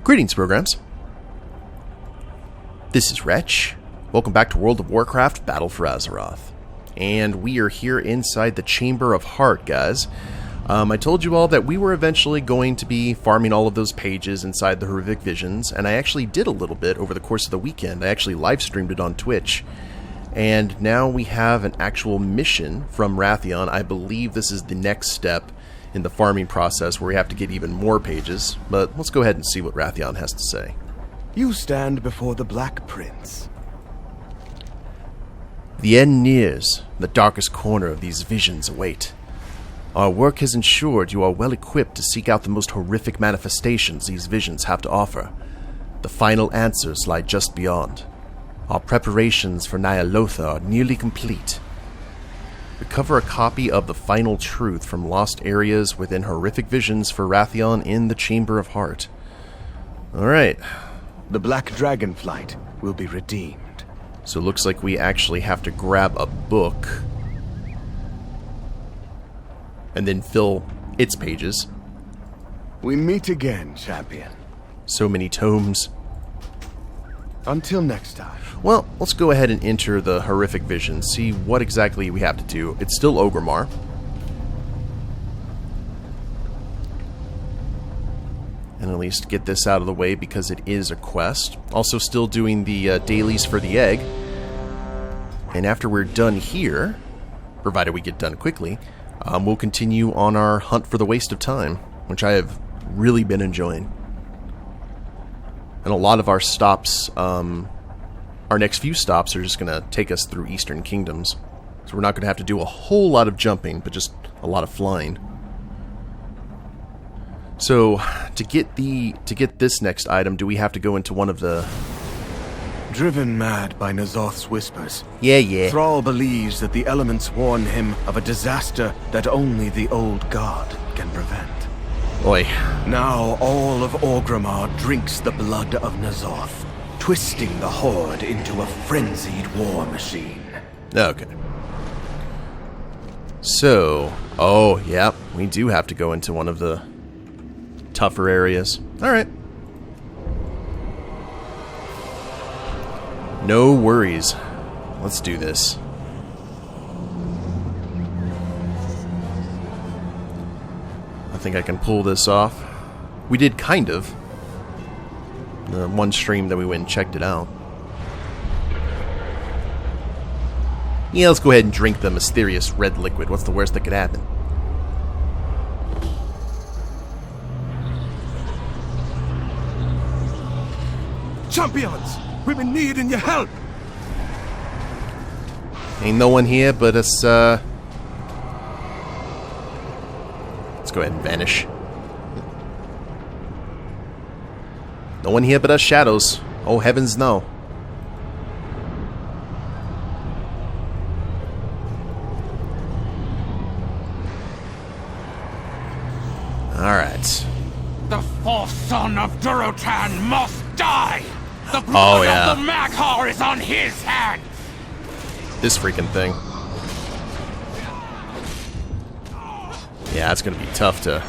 Greetings, programs. This is Wretch. Welcome back to World of Warcraft, Battle for Azeroth. And we are here inside the Chamber of Heart, guys. I told you all that we were eventually going to be farming all of those pages inside the Horrific Visions, and I actually did a little bit over the course of the weekend. I actually live streamed it on Twitch. And now we have an actual mission from Wrathion. I believe this is the next step in the farming process where we have to get even more pages. But let's go ahead and see what Wrathion has to say. You stand before the Black Prince. The end nears. The darkest corner of these visions await. Our work has ensured you are well equipped to seek out the most horrific manifestations these visions have to offer. The final answers lie just beyond. Our preparations for Nyalotha are nearly complete. Recover a copy of the Final Truth from lost areas within Horrific Visions for Wrathion in the Chamber of Heart. Alright. The Black Dragonflight will be redeemed. So it looks like we actually have to grab a book and then fill its pages. We meet again, champion. So many tomes. Until next time. Well, let's go ahead and enter the Horrific Vision, see what exactly we have to do. It's still Orgrimmar. And at least get this out of the way because it is a quest. Also still doing the dailies for the egg. And after we're done here, provided we get done quickly, we'll continue on our hunt for the Waste of Time, which I have really been enjoying. And a lot of our stops, our next few stops are just going to take us through Eastern Kingdoms. So we're not going to have to do a whole lot of jumping, but just a lot of flying. So, to get this next item, do we have to go into one of the... Driven mad by N'Zoth's whispers, Yeah. Thrall believes that the elements warn him of a disaster that only the old god can prevent. Oi. Now all of Orgrimmar drinks the blood of N'Zoth, twisting the Horde into a frenzied war machine. Okay. So, oh, yeah, we do have to go into one of the tougher areas. Alright. No worries. Let's do this. I think I can pull this off. We did kind of. The one stream that we went and checked it out. Yeah, let's go ahead and drink the mysterious red liquid. What's the worst that could happen? Champions! We've been needing your help! Ain't no one here but us, let's go ahead and vanish. No one here but us shadows. Oh, heavens no. Alright. The fourth son of Durotan must die! The blood of the Maghar is on his hands! This freaking thing. Yeah, it's gonna be tough to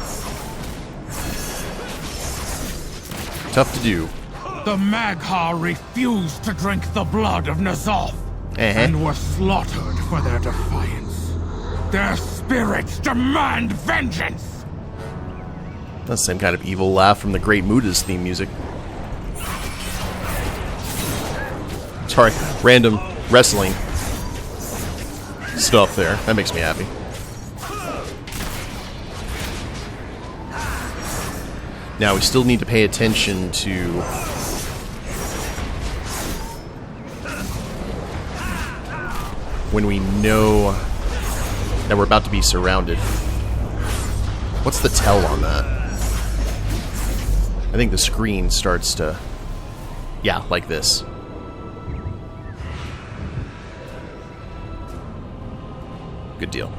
do. The Maghar refused to drink the blood of N'Zoth and were slaughtered for their defiance. Their spirits demand vengeance! That's the same kind of evil laugh from the Great Muda's theme music. Sorry, random wrestling stuff there. That makes me happy. Now, we still need to pay attention to... when we know that we're about to be surrounded. What's the tell on that? I think the screen starts to... yeah, like this. Good deal.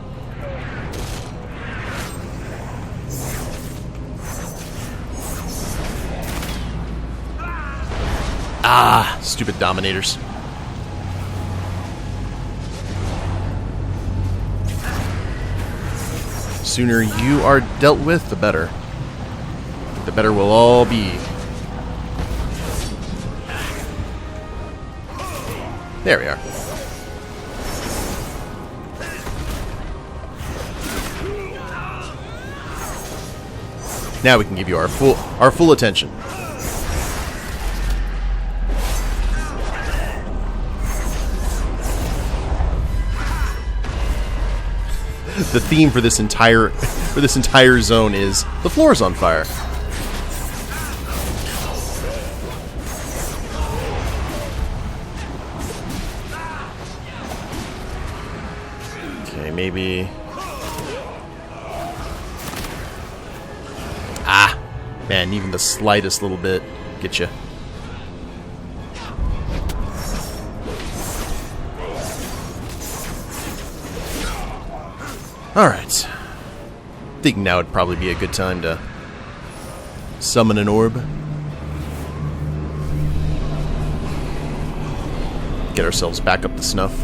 Ah, stupid dominators. Sooner you are dealt with, the better. The better we'll all be. There we are. Now we can give you our full attention. The theme for this entire zone is the floor's on fire. Okay, maybe. Ah, man, even the slightest little bit get you. Alright. I think now would probably be a good time to summon an orb. Get ourselves back up to snuff.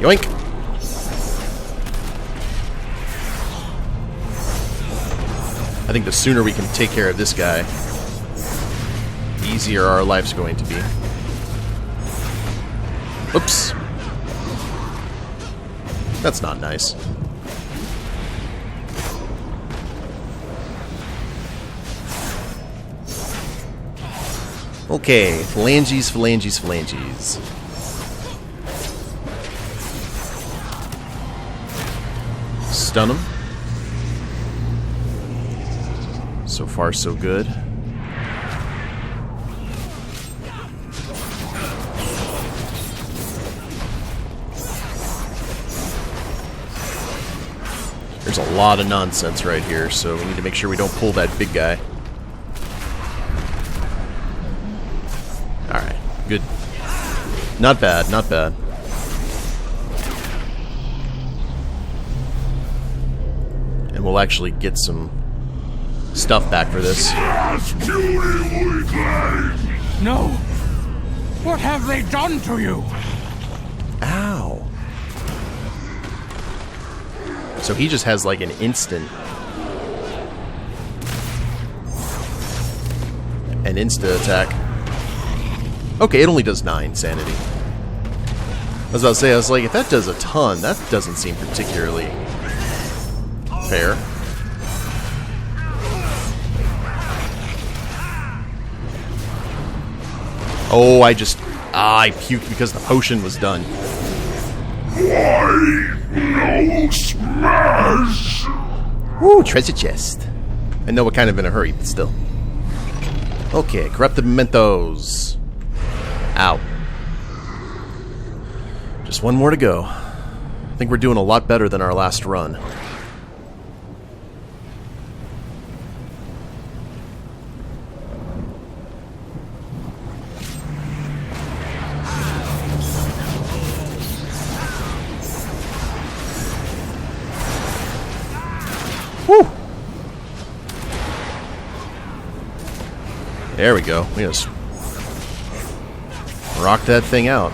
Yoink! I think the sooner we can take care of this guy, the easier our life's going to be. Oops. That's not nice. Okay, phalanges, phalanges, phalanges. Stun him. So far, so good. There's a lot of nonsense right here, so we need to make sure we don't pull that big guy. Alright, good. Not bad, not bad. And we'll actually get some stuff back for this. No! What have they done to you? Ow. So he just has like an instant. An insta attack. Okay, it only does 9 sanity. I was about to say, I was like, if that does a ton, that doesn't seem particularly fair. Oh, I puked because the potion was done. Why no smash? Ooh, treasure chest. I know we're kind of in a hurry, but still. Okay, corrupted mementos. Ow. Just one more to go. I think we're doing a lot better than our last run. Woo! There we go. We just rock that thing out.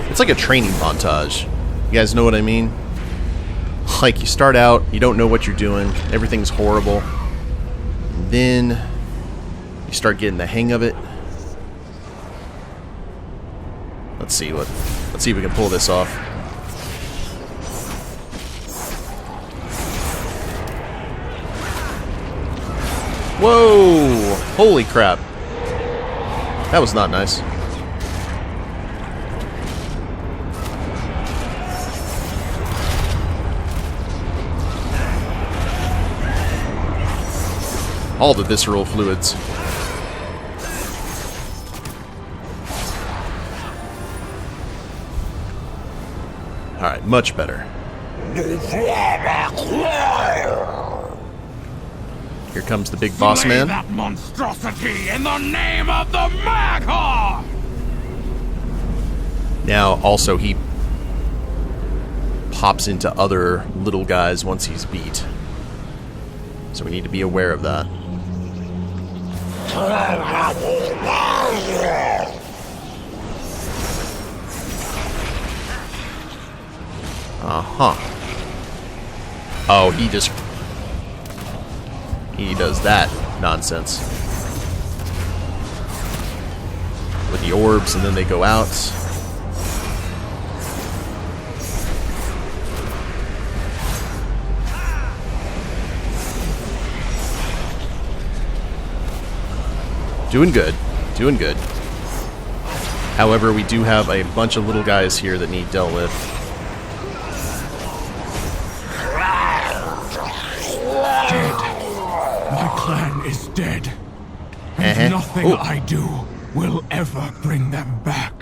It's like a training montage. You guys know what I mean? Like, you start out, you don't know what you're doing, everything's horrible. And then you start getting the hang of it. Let's see if we can pull this off. Whoa! Holy crap. That was not nice. All the visceral fluids. Alright, much better. Here comes the big boss man. That monstrosity in the name of the Maghar! Now, also, he pops into other little guys once he's beat. So we need to be aware of that. Huh. Oh, he does that nonsense. With the orbs, and then they go out. Doing good. Doing good. However, we do have a bunch of little guys here that need dealt with. Dead. My clan is dead. And nothing I do will ever bring them back.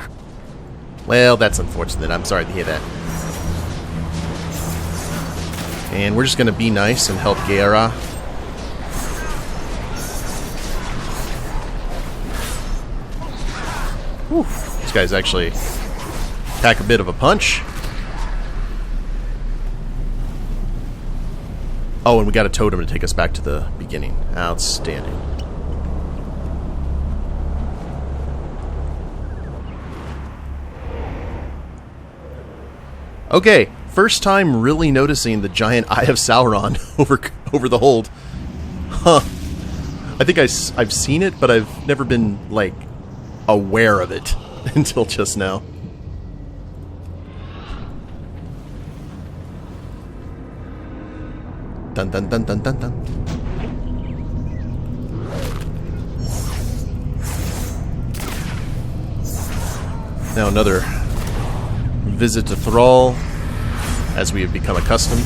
Well, that's unfortunate. I'm sorry to hear that. And we're just going to be nice and help Gaera. Whew. These guys actually pack a bit of a punch. Oh, and we got a totem to take us back to the beginning. Outstanding. Okay, first time really noticing the giant Eye of Sauron over the hold. Huh. I think I've seen it, but I've never been, like, aware of it until just now. Dun dun dun dun dun dun. Now another visit to Thrall, as we have become accustomed.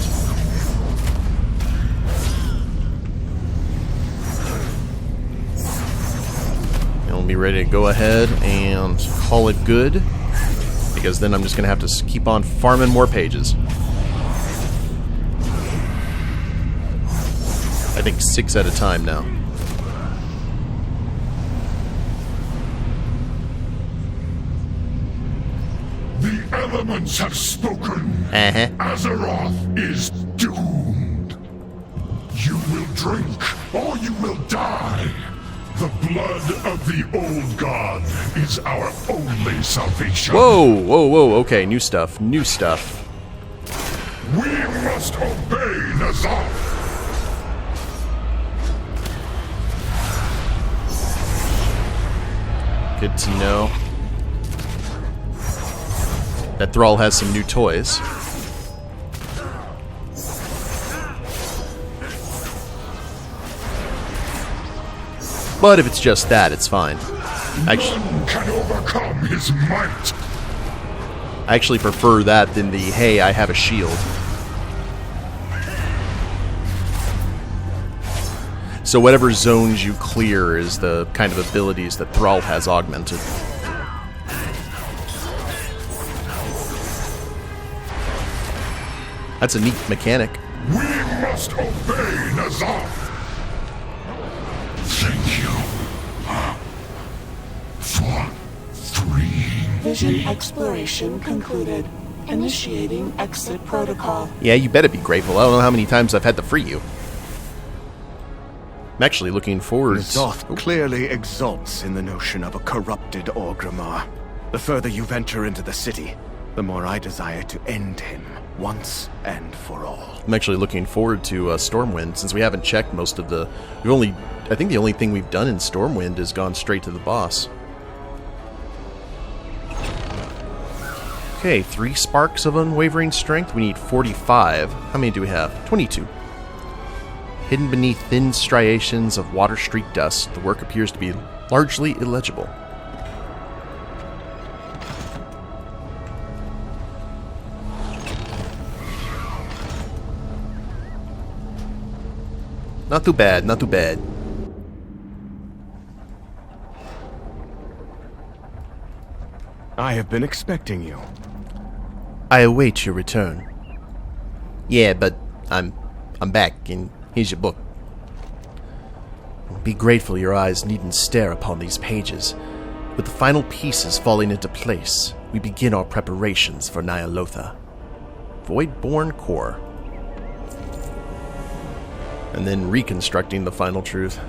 And we'll be ready to go ahead and call it good, because then I'm just going to have to keep on farming more pages. I think 6 at a time now. The elements have spoken. Azeroth is doomed. You will drink, or you will die. The blood of the old god is our only salvation. Whoa, whoa, whoa, okay, new stuff, new stuff. We must obey N'Zoth. Good to know. That Thrall has some new toys. But if it's just that, it's fine. None can overcome his might. I actually prefer that than the, hey, I have a shield. So whatever zones you clear is the kind of abilities that Thrall has augmented. That's a neat mechanic. We must obey N'Zoth. Thank you. 4, 3. Vision exploration concluded. Initiating exit protocol. Yeah, you better be grateful. I don't know how many times I've had to free you. I'm actually looking forward to... N'Zoth clearly exults in the notion of a corrupted Orgrimmar. The further you venture into the city, the more I desire to end him once and for all. I'm actually looking forward to Stormwind, since we haven't checked most of the... I think the only thing we've done in Stormwind is gone straight to the boss. Okay, 3 sparks of unwavering strength. We need 45. How many do we have? 22. Hidden beneath thin striations of water-streaked dust, the work appears to be largely illegible. Not too bad, not too bad. I have been expecting you. I await your return. Yeah, but I'm back, and here's your book. Be grateful your eyes needn't stare upon these pages. With the final pieces falling into place, we begin our preparations for Ny'alotha. Voidborn Core. And then reconstructing the final truth.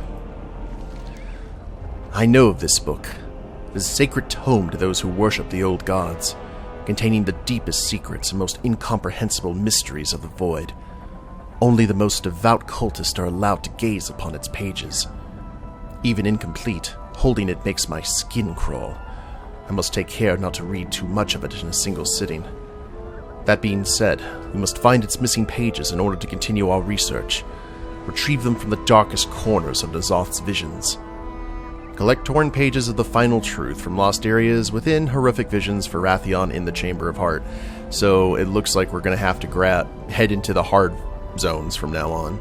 I know of this book. It is a sacred tome to those who worship the old gods. containing the deepest secrets and most incomprehensible mysteries of the void. Only the most devout cultists are allowed to gaze upon its pages. Even incomplete, holding it makes my skin crawl. I must take care not to read too much of it in a single sitting. That being said, we must find its missing pages in order to continue our research. Retrieve them from the darkest corners of N'Zoth's visions. Collect torn pages of the final truth from lost areas within horrific visions for Wrathion in the Chamber of Heart. So it looks like we're going to have to head into the hard zones from now on.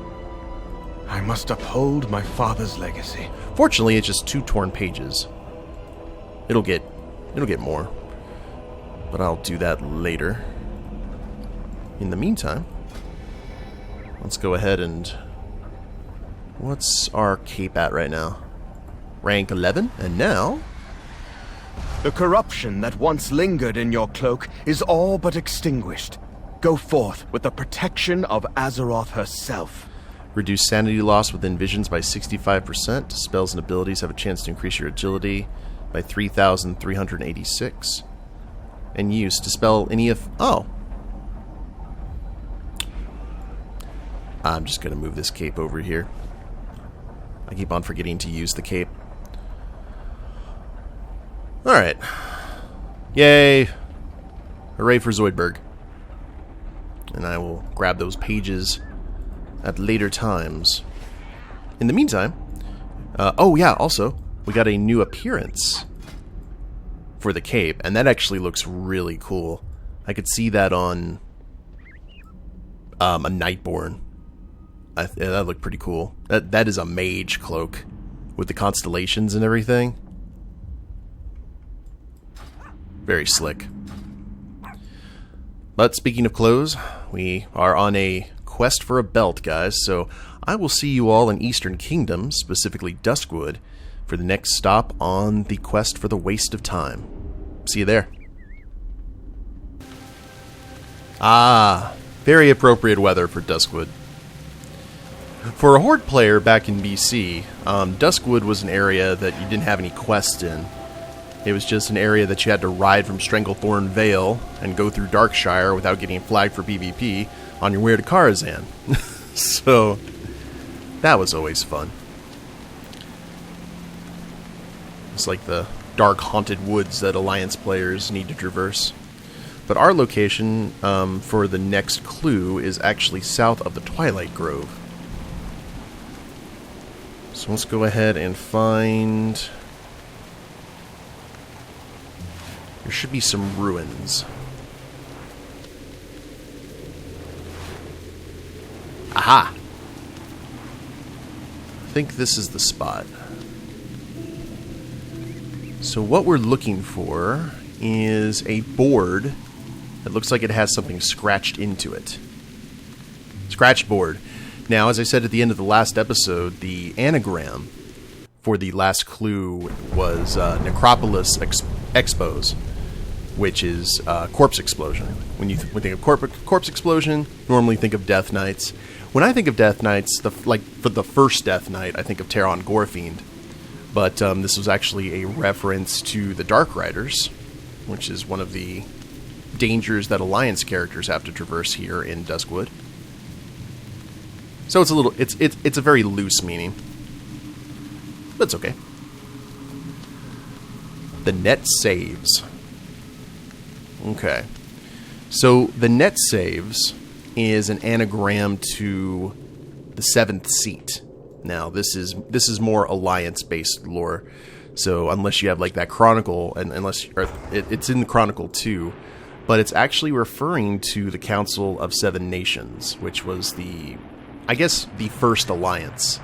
I must uphold my father's legacy. Fortunately, it's just 2 torn pages. It'll get more, but I'll do that later. In the meantime, let's go ahead and... What's our cape at right now? Rank 11, and now... The corruption that once lingered in your cloak is all but extinguished. Go forth with the protection of Azeroth herself. Reduce sanity loss within visions by 65%. Spells and abilities have a chance to increase your agility by 3,386. And use to spell any of... Oh! I'm just going to move this cape over here. I keep on forgetting to use the cape. Alright. Yay! Hooray for Zoidberg. And I will grab those pages at later times. In the meantime... oh yeah, also, we got a new appearance for the cape, and that actually looks really cool. I could see that on a Nightborn. That looked pretty cool. That is a mage cloak with the constellations and everything. Very slick. But speaking of clothes, we are on a quest for a belt, guys, so I will see you all in Eastern Kingdom, specifically Duskwood, for the next stop on the quest for the Waste of Time. See you there. Ah, very appropriate weather for Duskwood. For a Horde player back in BC, Duskwood was an area that you didn't have any quests in. It was just an area that you had to ride from Stranglethorn Vale and go through Darkshire without getting flagged for PvP on your way to Karazhan. So, that was always fun. It's like the dark haunted woods that Alliance players need to traverse. But our location for the next clue is actually south of the Twilight Grove. So let's go ahead and find... There should be some ruins. Aha! I think this is the spot. So what we're looking for is a board that looks like it has something scratched into it. Scratch board. Now, as I said at the end of the last episode, the anagram for the last clue was Necropolis Expos, which is corpse explosion. When you think of corpse explosion, normally think of Death Knights. When I think of Death Knights, for the first Death Knight, I think of Terran Gorefiend. But this was actually a reference to the Dark Riders, which is one of the dangers that Alliance characters have to traverse here in Duskwood. So it's a very loose meaning. But it's okay. The net saves. Okay. So the net saves is an anagram to the 7th seat. Now this is more Alliance-based lore. So unless you have like that Chronicle, and it's in the Chronicle too, but it's actually referring to the Council of Seven Nations, which was the first Alliance.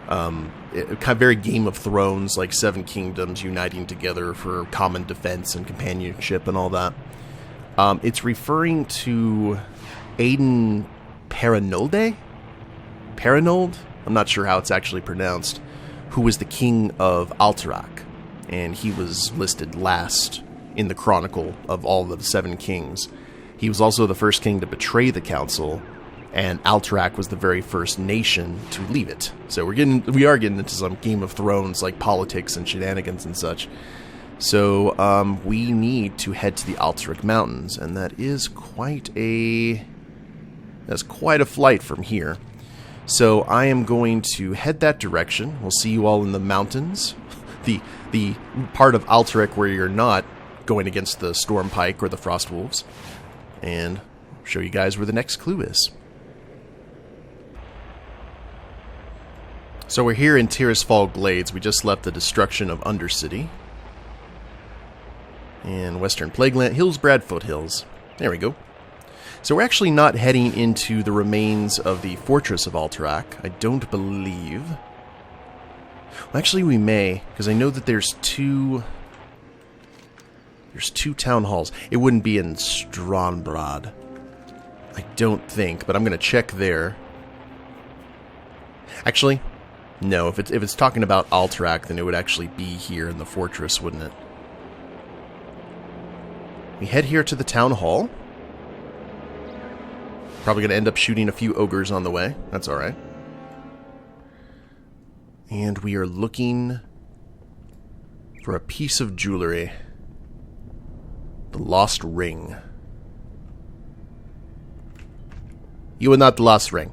Kind of very Game of Thrones, like 7 kingdoms uniting together for common defense and companionship and all that. It's referring to Aiden Paranold? I'm not sure how it's actually pronounced, who was the king of Alterac, and he was listed last in the Chronicle of all of the 7 kings. He was also the first king to betray the council, and Alterac was the very first nation to leave it. So we are getting into some Game of Thrones like politics and shenanigans and such. So we need to head to the Alterac Mountains, and that is quite a flight from here. So I am going to head that direction. We'll see you all in the mountains, the part of Alterac where you're not going against the Stormpike or the Frostwolves, and show you guys where the next clue is. So we're here in Tirisfal Glades. We just left the destruction of Undercity. And Western Plagueland, Hillsbrad Foothills. There we go. So we're actually not heading into the remains of the Fortress of Alterac, I don't believe. Well, actually we may, because I know that there's two town halls. It wouldn't be in Strombrad, I don't think, but I'm going to check there. Actually, no, if it's talking about Alterac, then it would actually be here in the fortress, wouldn't it? We head here to the town hall. Probably going to end up shooting a few ogres on the way. That's alright. And we are looking for a piece of jewelry. The lost ring. You are not the lost ring.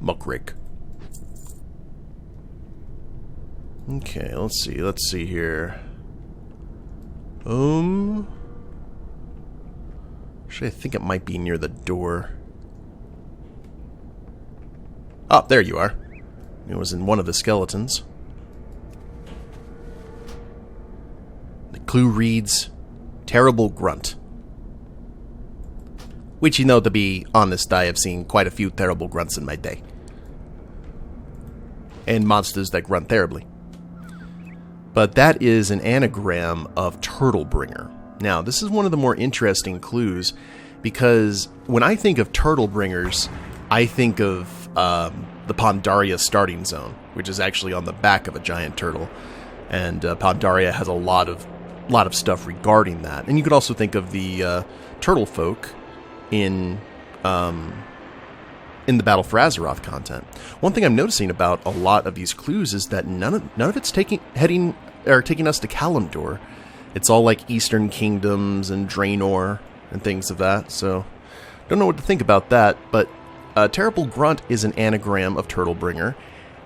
Muckrick. Okay, let's see here. Actually, I think it might be near the door. Oh, there you are. It was in one of the skeletons. The clue reads, Terrible Grunt. Which, you know, to be honest, I have seen quite a few terrible grunts in my day. And monsters that grunt terribly. But that is an anagram of Turtlebringer. Now, this is one of the more interesting clues, because when I think of Turtlebringers, I think of the Pandaria starting zone, which is actually on the back of a giant turtle. And Pandaria has a lot of stuff regarding that. And you could also think of the turtle folk in the Battle for Azeroth content. One thing I'm noticing about a lot of these clues is that none of it's taking us to Kalimdor. It's all like Eastern Kingdoms and Draenor and things of that. So don't know what to think about that. But Terrible Grunt is an anagram of Turtlebringer,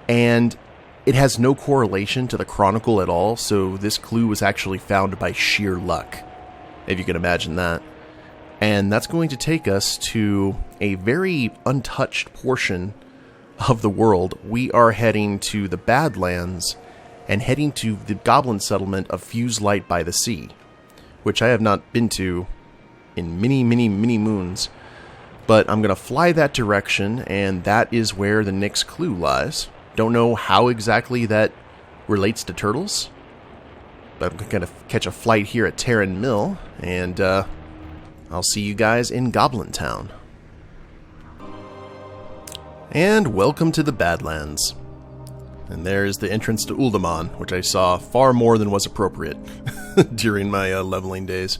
and it has no correlation to the Chronicle at all. So this clue was actually found by sheer luck, if you can imagine that. And that's going to take us to a very untouched portion of the world. We are heading to the Badlands and heading to the goblin settlement of Fuse Light by the Sea, which I have not been to in many, many, many moons. But I'm going to fly that direction, and that is where the next clue lies. Don't know how exactly that relates to turtles, but I'm going to catch a flight here at Terran Mill, and I'll see you guys in Goblin Town. And welcome to the Badlands. And there's the entrance to Uldaman, which I saw far more than was appropriate during my leveling days.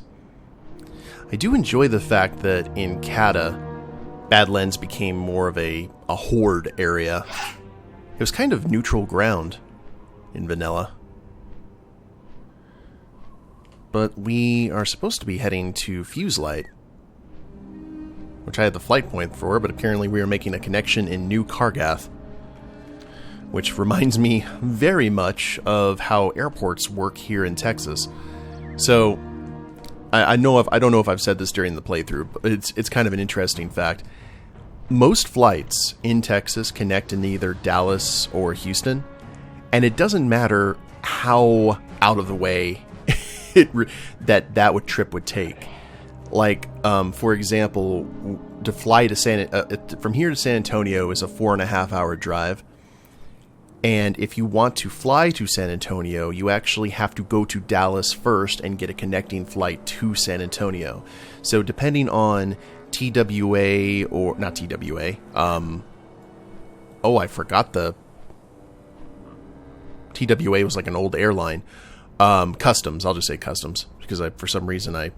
I do enjoy the fact that in Kata, Badlands became more of a horde area. It was kind of neutral ground in vanilla. But we are supposed to be heading to Fuse Light, which I had the flight point for, but apparently we are making a connection in New Kargath, which reminds me very much of how airports work here in Texas. So, I don't know if I've said this during the playthrough, but it's kind of an interesting fact. Most flights in Texas connect in either Dallas or Houston, and it doesn't matter how out of the way that trip would take. Like, for example, to fly to from here to San Antonio is a 4.5 hour drive. And if you want to fly to San Antonio, you actually have to go to Dallas first and get a connecting flight to San Antonio. So depending on TWA or not TWA, I forgot the TWA was like an old airline. Customs, I'll just say Customs, because for some reason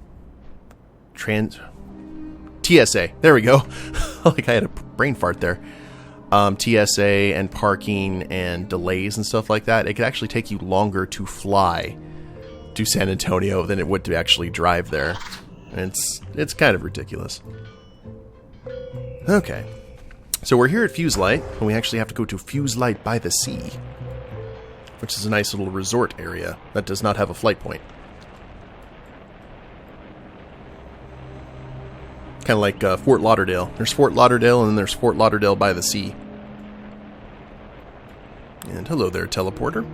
TSA, there we go. Like I had a brain fart there. TSA and parking and delays and stuff like that, it could actually take you longer to fly to San Antonio than it would to actually drive there. And it's kind of ridiculous. Okay. So we're here at Fuse Light, and we actually have to go to Fuse Light by the Sea, which is a nice little resort area that does not have a flight point. Kind of like Fort Lauderdale. There's Fort Lauderdale, and then there's Fort Lauderdale by the Sea. And hello there, teleporter.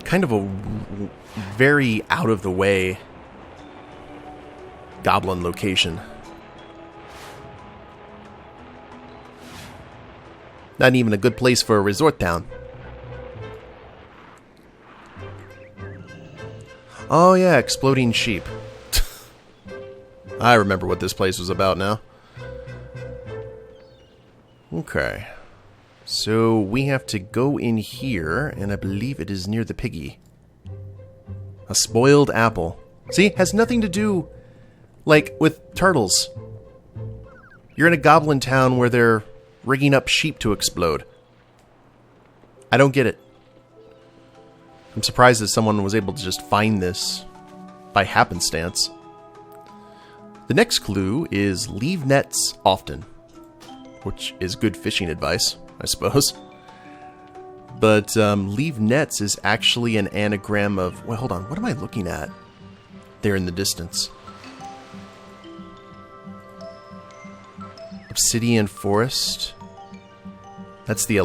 Kind of a very out-of-the-way goblin location. Not even a good place for a resort town. Oh yeah, exploding sheep. I remember what this place was about now. Okay. So we have to go in here, and I believe it is near the piggy. A spoiled apple. See, has nothing to do, like, with turtles. You're in a goblin town where they're rigging up sheep to explode. I don't get it. I'm surprised that someone was able to just find this by happenstance. The next clue is leave nets often, which is good fishing advice, I suppose. But leave nets is actually an anagram of... Well, hold on. What am I looking at there in the distance? Obsidian Forest. That's the...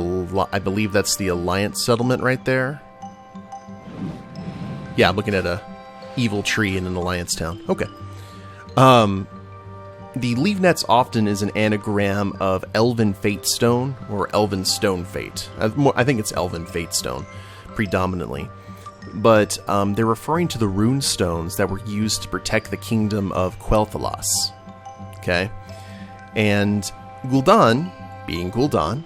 I believe that's the Alliance settlement right there. Yeah, I'm looking at a evil tree in an Alliance town. Okay. The leave nets often is an anagram of Elven Fate Stone or Elven Stone Fate. I think it's Elven Fate Stone, predominantly. But they're referring to the rune stones that were used to protect the kingdom of Quel'Thalas. Okay? And Gul'dan, being Gul'dan,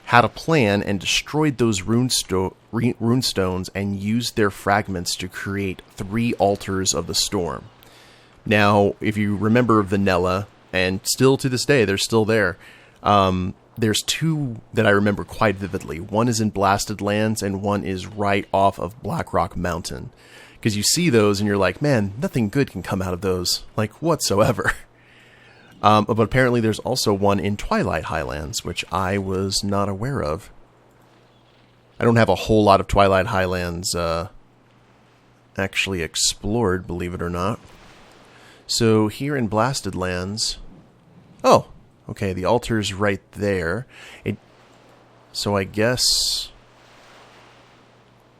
had a plan and destroyed those rune stones and used their fragments to create 3 altars of the storm. Now, if you remember Vanilla, and still to this day, they're still there, there's 2 that I remember quite vividly. One is in Blasted Lands, and one is right off of Blackrock Mountain. Because you see those, and you're like, man, nothing good can come out of those, like, whatsoever. But apparently there's also one in Twilight Highlands, which I was not aware of. I don't have a whole lot of Twilight Highlands actually explored, believe it or not. So here in Blasted Lands... Oh, okay, the altar's right there. So I guess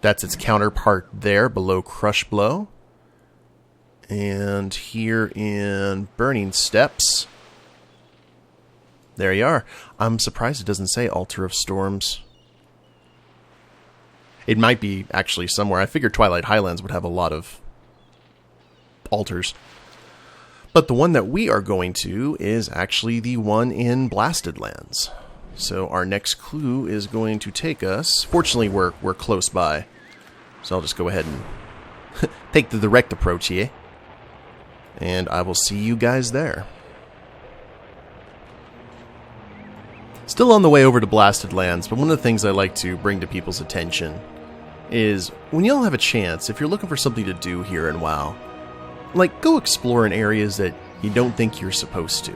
that's its counterpart there, below Crush Blow. And here in Burning Steps... There you are. I'm surprised it doesn't say Altar of Storms. It might be actually somewhere. I figured Twilight Highlands would have a lot of altars. But the one that we are going to is actually the one in Blasted Lands. So our next clue is going to take us... Fortunately, we're close by. So I'll just go ahead and take the direct approach here. And I will see you guys there. Still on the way over to Blasted Lands, but one of the things I like to bring to people's attention is when y'all have a chance, if you're looking for something to do here in WoW, like, go explore in areas that you don't think you're supposed to.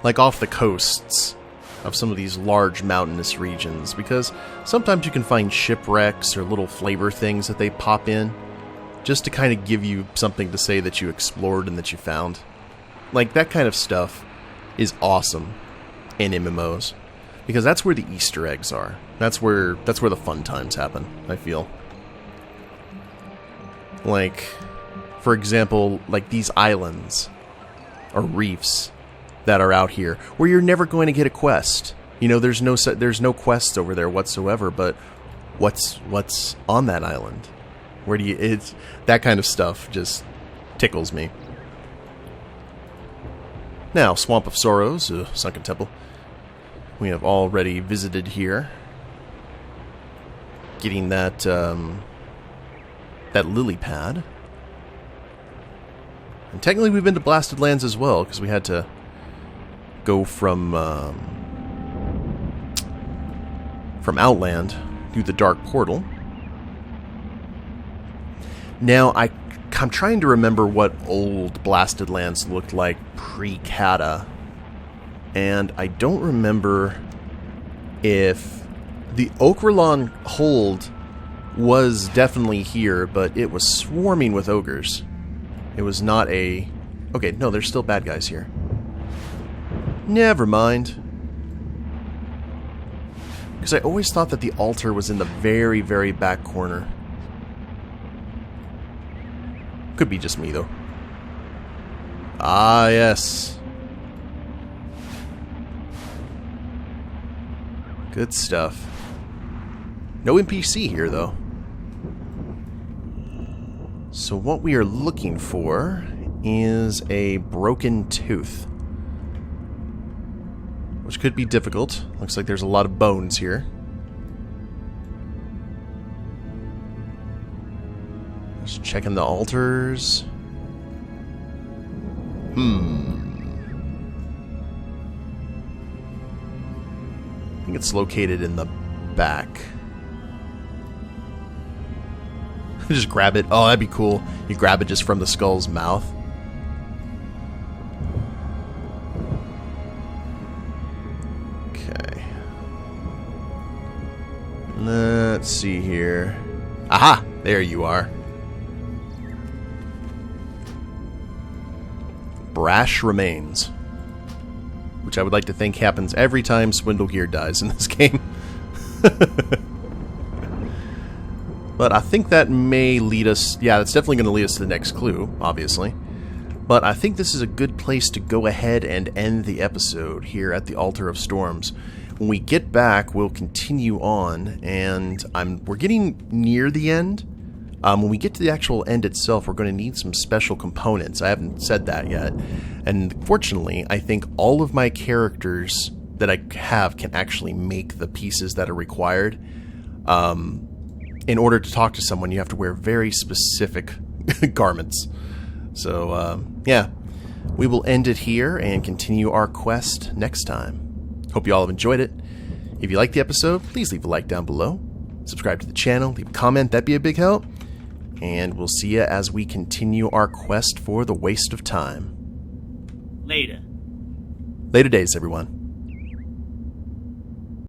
Like off the coasts of some of these large mountainous regions, because sometimes you can find shipwrecks or little flavor things that they pop in, just to kind of give you something to say that you explored and that you found. Like, that kind of stuff is awesome in MMOs, because that's where the Easter eggs are. That's where the fun times happen, I feel. Like... For example, like these islands or reefs that are out here where you're never going to get a quest. You know, there's no quests over there whatsoever, but what's on that island? Where do you... It's that kind of stuff just tickles me. Now, Swamp of Sorrows, Sunken Temple. We have already visited here. Getting that lily pad. And technically we've been to Blasted Lands as well, because we had to go from Outland through the Dark Portal. Now, I'm trying to remember what old Blasted Lands looked like pre-Kata, and I don't remember if the Okralon hold was definitely here, but it was swarming with ogres. It was not a... Okay, no, there's still bad guys here. Never mind. Because I always thought that the altar was in the very, very back corner. Could be just me, though. Ah, yes. Good stuff. No NPC here, though. So what we are looking for is a broken tooth. Which could be difficult. Looks like there's a lot of bones here. Just checking the altars. I think it's located in the back. Just grab it. Oh, that'd be cool. You grab it just from the skull's mouth. Okay. Let's see here. Aha! There you are. Brash Remains. Which I would like to think happens every time Swindlegear dies in this game. But I think that may lead us... Yeah, that's definitely going to lead us to the next clue, obviously. But I think this is a good place to go ahead and end the episode here at the Altar of Storms. When we get back, we'll continue on, and we're getting near the end. When we get to the actual end itself, we're going to need some special components. I haven't said that yet. And fortunately, I think all of my characters that I have can actually make the pieces that are required. In order to talk to someone, you have to wear very specific garments. So, yeah. We will end it here and continue our quest next time. Hope you all have enjoyed it. If you liked the episode, please leave a like down below. Subscribe to the channel, leave a comment, that'd be a big help. And we'll see you as we continue our quest for the Waste of Time. Later. Later days, everyone.